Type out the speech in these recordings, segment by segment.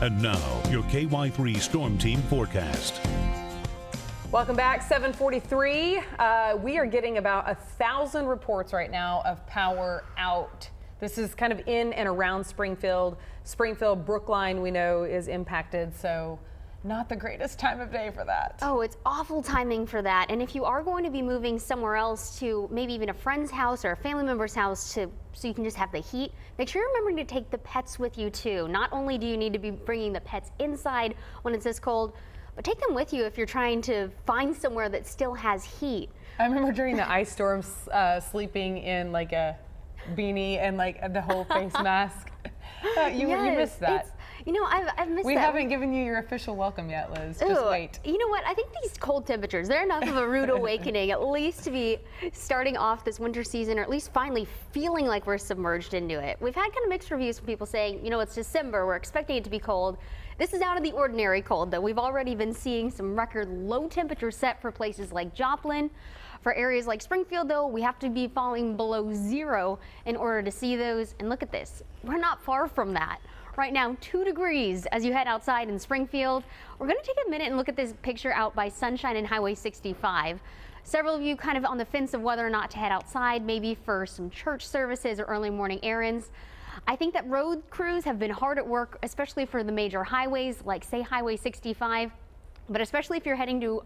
And now, your KY3 Storm Team forecast. Welcome back, 7:43. We are getting about 1,000 reports right now of power out. This is kind of in and around Springfield. Springfield, Brookline, we know is impacted, so not the greatest time of day for that. Oh, it's awful timing for that. And if you are going to be moving somewhere else to maybe even a friend's house or a family member's house so you can just have the heat, make sure you're remembering to take the pets with you too. Not only do you need to be bringing the pets inside when it's this cold, but take them with you if you're trying to find somewhere that still has heat. I remember during the ice storms sleeping in like a beanie and like the whole face mask. You missed that. You know, I've missed that. We haven't given you your official welcome yet, Liz. Just wait. You know what? I think these cold temperatures, they're enough of a rude awakening, at least to be starting off this winter season, or at least finally feeling like we're submerged into it. We've had kind of mixed reviews from people saying, you know, it's December, we're expecting it to be cold. This is out of the ordinary cold, though. We've already been seeing some record low temperatures set for places like Joplin. For areas like Springfield, though, we have to be falling below 0 in order to see those. And look at this. We're not far from that. Right now, 2 degrees as you head outside in Springfield. We're going to take a minute and look at this picture out by Sunshine and Highway 65. Several of you kind of on the fence of whether or not to head outside, maybe for some church services or early morning errands. I think that road crews have been hard at work, especially for the major highways, like say Highway 65, but especially if you're heading to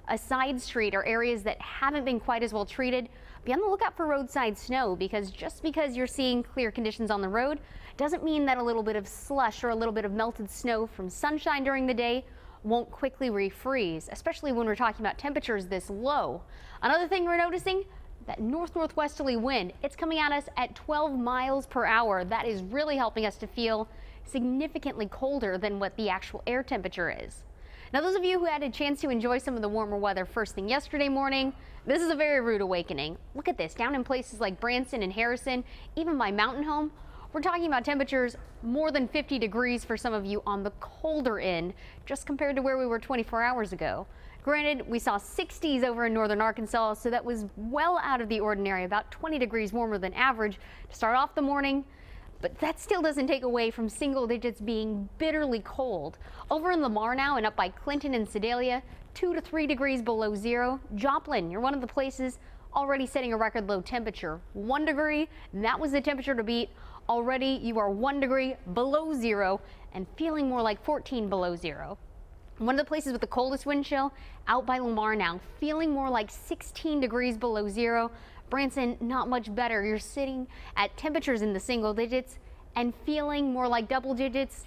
a side street or areas that haven't been quite as well treated, be on the lookout for roadside snow, because just because you're seeing clear conditions on the road doesn't mean that a little bit of slush or a little bit of melted snow from sunshine during the day won't quickly refreeze, especially when we're talking about temperatures this low. Another thing we're noticing, that northwesterly wind, it's coming at us at 12 miles per hour. That is really helping us to feel significantly colder than what the actual air temperature is. Now, those of you who had a chance to enjoy some of the warmer weather first thing yesterday morning, this is a very rude awakening. Look at this, down in places like Branson and Harrison, even my mountain home, we're talking about temperatures more than 50 degrees for some of you on the colder end, just compared to where we were 24 hours ago. Granted, we saw 60s over in northern Arkansas, so that was well out of the ordinary, about 20 degrees warmer than average to start off the morning. But that still doesn't take away from single digits being bitterly cold. Over in Lamar now and up by Clinton and Sedalia, 2 to 3 degrees below 0. Joplin, you're one of the places already setting a record low temperature. 1 degree, that was the temperature to beat. Already you are 1 degree below 0 and feeling more like 14 below 0. One of the places with the coldest wind chill, out by Lamar now, feeling more like 16 degrees below 0. Branson, not much better. You're sitting at temperatures in the single digits and feeling more like double digits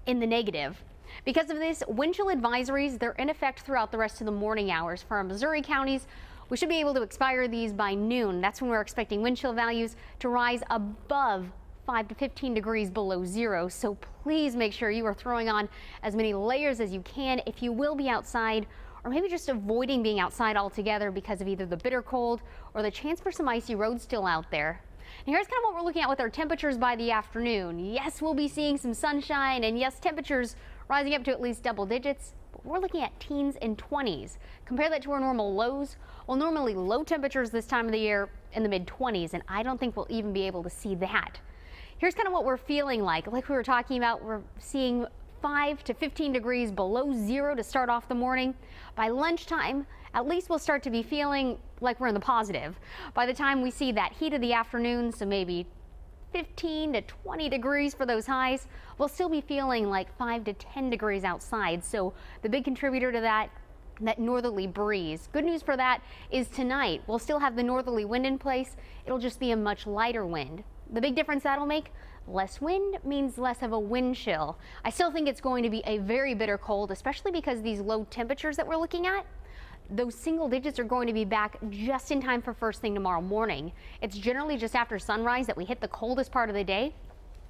in the negative. Because of this, wind chill advisories, they're in effect throughout the rest of the morning hours. For our Missouri counties, we should be able to expire these by noon. That's when we're expecting wind chill values to rise above 5 to 15 degrees below 0. So please make sure you are throwing on as many layers as you can if you will be outside, or maybe just avoiding being outside altogether because of either the bitter cold or the chance for some icy roads still out there. And here's kind of what we're looking at with our temperatures by the afternoon. Yes, we'll be seeing some sunshine, and yes, temperatures rising up to at least double digits, but we're looking at teens and 20s. Compare that to our normal lows. Well, normally low temperatures this time of the year in the mid-20s, and I don't think we'll even be able to see that. Here's kind of what we're feeling like we were talking about. We're seeing 5 to 15 degrees below 0 to start off the morning. By lunchtime, at least we'll start to be feeling like we're in the positive. By the time we see that heat of the afternoon, so maybe 15 to 20 degrees for those highs, we'll still be feeling like 5 to 10 degrees outside. So the big contributor to that northerly breeze. Good news for that is tonight we'll still have the northerly wind in place. It'll just be a much lighter wind. The big difference that'll make, less wind means less of a wind chill. I still think it's going to be a very bitter cold, especially because these low temperatures that we're looking at, those single digits are going to be back just in time for first thing tomorrow morning. It's generally just after sunrise that we hit the coldest part of the day.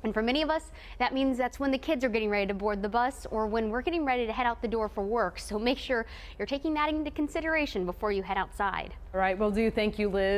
And for many of us, that means that's when the kids are getting ready to board the bus or when we're getting ready to head out the door for work. So make sure you're taking that into consideration before you head outside. All right, will do. Thank you, Liz.